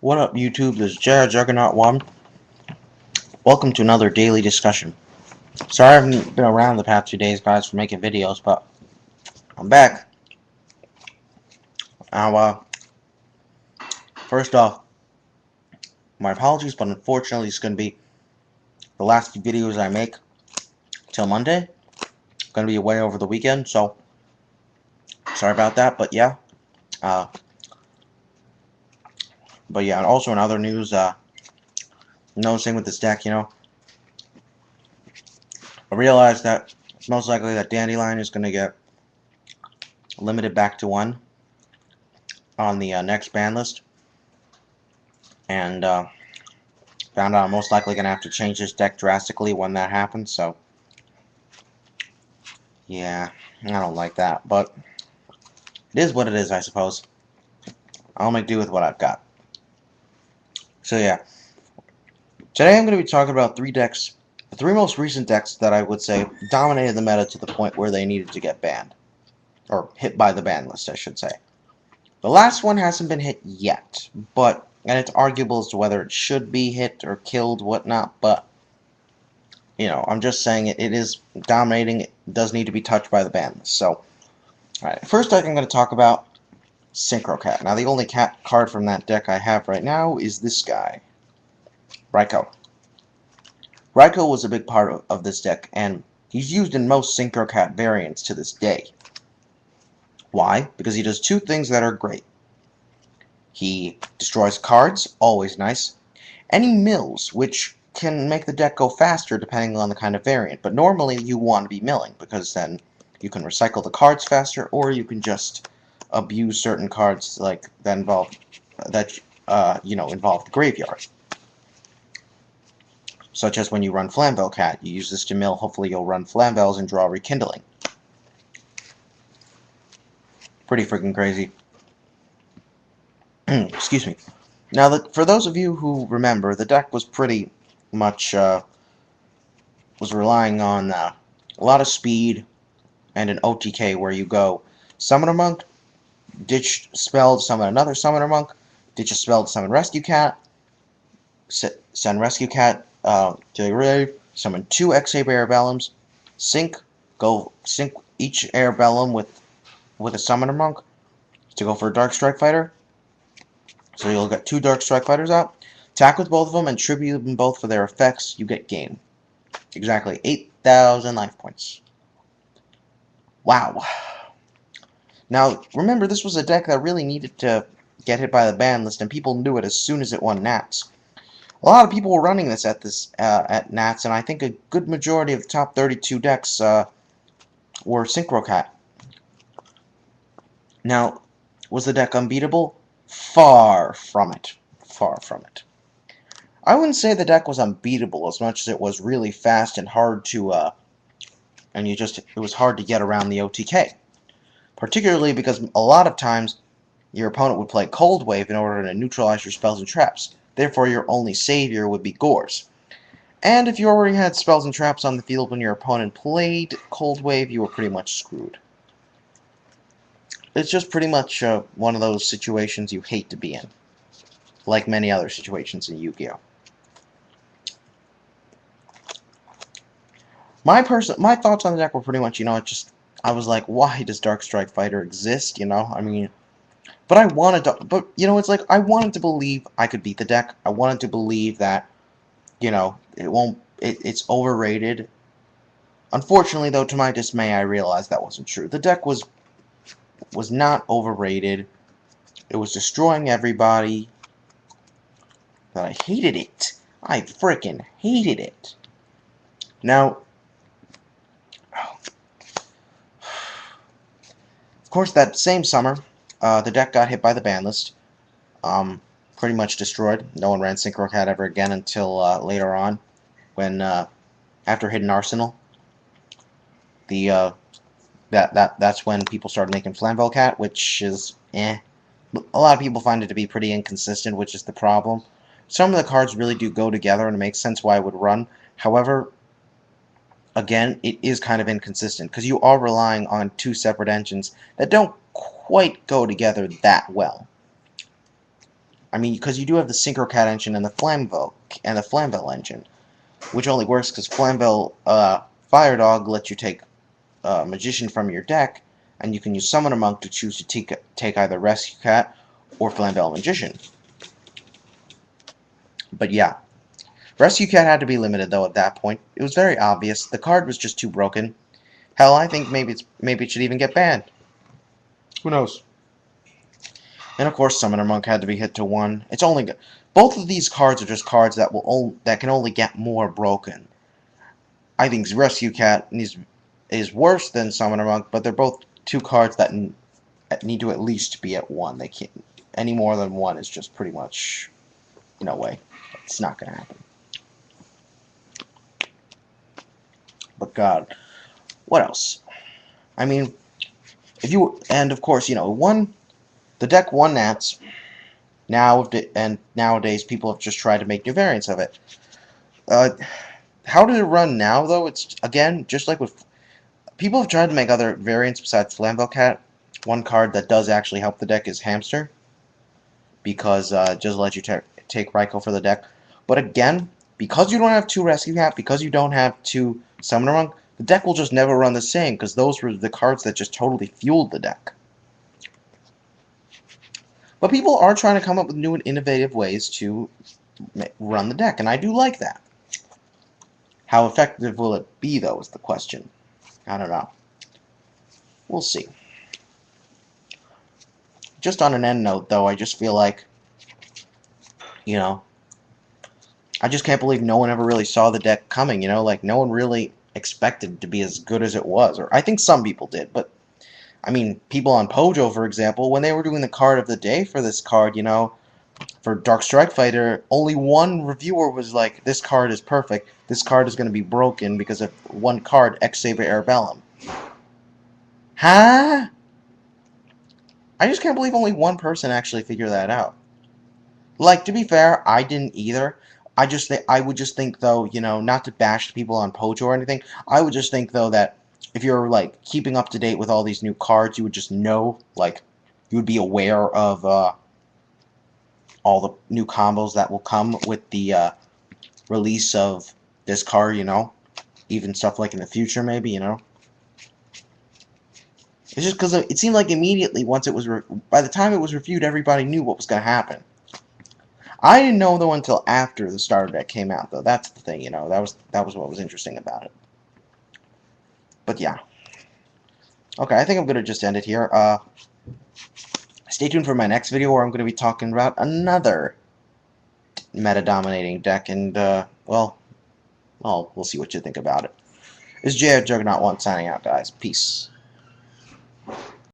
What up, YouTube? This is JRJuggernaut1. Welcome to another daily discussion. Sorry I haven't been around the past 2 days, guys, for making videos, but I'm back. Now, first off, my apologies, but unfortunately it's going to be the last few videos I make till Monday. Going to be away over the weekend, so sorry about that, but yeah. And also in other news, noticing with this deck, I realized that it's most likely that Dandelion is going to get limited back to 1 on the next ban list, and found out I'm most likely going to have to change this deck drastically when that happens, so yeah, I don't like that, but it is what it is, I suppose. I'll make do with what I've got. So yeah, today I'm going to be talking about 3 decks, the 3 most recent decks that I would say dominated the meta to the point where they needed to get banned, or hit by the ban list, I should say. The last one hasn't been hit yet, and it's arguable as to whether it should be hit or killed, whatnot, but, I'm just saying it is dominating. It does need to be touched by the ban list. So, alright, first deck I'm going to talk about, Synchro Cat. Now, the only cat card from that deck I have right now is this guy, Raikou. Raikou was a big part of this deck, and he's used in most Synchro Cat variants to this day. Why? Because he does 2 things that are great. He destroys cards, always nice, and he mills, which can make the deck go faster depending on the kind of variant, but normally you want to be milling, because then you can recycle the cards faster, or you can just abuse certain cards like that involve the graveyard. Such as when you run Flamvel Cat, you use this to mill, hopefully you'll run Flamvels and draw Rekindling. Pretty freaking crazy. Excuse me. Now, for those of you who remember, the deck was pretty much was relying on a lot of speed and an OTK where you go summon a monk, ditch spell to summon another summoner monk, ditch a spell to summon Rescue Cat, send Rescue Cat to the grave, summon 2 X-Ape Airbellums, sync each Airbellum with a summoner monk to go for a Dark Strike Fighter. So you'll get 2 Dark Strike Fighters out, attack with both of them, and tribute them both for their effects. You get game. Exactly 8,000 life points. Wow. Now, remember, this was a deck that really needed to get hit by the ban list, and people knew it as soon as it won Nats. A lot of people were running this at Nats, and I think a good majority of the top 32 decks were Synchro Cat. Now, was the deck unbeatable? Far from it. Far from it. I wouldn't say the deck was unbeatable as much as it was really fast and hard to, it was hard to get around the OTK. Particularly because a lot of times your opponent would play Cold Wave in order to neutralize your spells and traps. Therefore, your only savior would be Gores. And if you already had spells and traps on the field when your opponent played Cold Wave, you were pretty much screwed. It's just pretty much one of those situations you hate to be in. Like many other situations in Yu-Gi-Oh! My thoughts on the deck were pretty much, I was like, why does Dark Strike Fighter exist, But I wanted to, it's like, I wanted to believe I could beat the deck. I wanted to believe that, it's overrated. Unfortunately, though, to my dismay, I realized that wasn't true. The deck was not overrated. It was destroying everybody. But I hated it. I frickin' hated it. Now, of course, that same summer, the deck got hit by the ban list. Pretty much destroyed. No one ran Synchro Cat ever again until later on, when after Hidden Arsenal, that's when people started making Flamvel Cat, which is A lot of people find it to be pretty inconsistent, which is the problem. Some of the cards really do go together, and it makes sense why it would run. However, again, it is kind of inconsistent, because you are relying on 2 separate engines that don't quite go together that well. I mean, because you do have the Synchro Cat engine and the Flamvel engine, which only works because Flamvel Fire Dog lets you take Magician from your deck, and you can use Summoner Monk to choose to take either Rescue Cat or Flamvel Magician. But yeah, Rescue Cat had to be limited though at that point. It was very obvious. The card was just too broken. Hell, I think maybe it should even get banned. Who knows? And of course, Summoner Monk had to be hit to 1. It's only both of these cards are just cards that can only get more broken. I think Rescue Cat is worse than Summoner Monk, but they're both 2 cards that need to at least be at 1. They can't any more than 1 is just pretty much no way. It's not gonna happen. But God, what else? I mean, and of course, the deck won Nats. And nowadays people have just tried to make new variants of it. How did it run now though? It's again just like with people have tried to make other variants besides Flamvel Cat. One card that does actually help the deck is Hamster, because it just lets you take Raikou for the deck. But again, because you don't have 2 Rescue Cat, because you don't have 2 Summoner Monk, the deck will just never run the same, because those were the cards that just totally fueled the deck. But people are trying to come up with new and innovative ways to run the deck, and I do like that. How effective will it be, though, is the question. I don't know. We'll see. Just on an end note, though, I just feel like, I just can't believe no one ever really saw the deck coming, like no one really expected it to be as good as it was. Or I think some people did, but I mean, people on Pojo, for example, when they were doing the card of the day for this card, for Dark Strike Fighter, only one reviewer was like, this card is perfect, this card is going to be broken because of one card, X-Saber Airbellum. Huh? I just can't believe only one person actually figured that out. Like, to be fair, I didn't either. I would just think, though, not to bash the people on Pojo or anything, I would just think, though, that if you're, like, keeping up to date with all these new cards, you would just know, like, you would be aware of, all the new combos that will come with the, release of this card, even stuff like in the future, maybe, It's just because it seemed like immediately, once it was, by the time it was reviewed, everybody knew what was going to happen. I didn't know, though, until after the starter deck came out, though. That's the thing, that was what was interesting about it. But yeah. Okay, I think I'm going to just end it here. Stay tuned for my next video where I'm going to be talking about another meta-dominating deck, and, well, we'll see what you think about it. This is JRJuggernaut1 signing out, guys. Peace.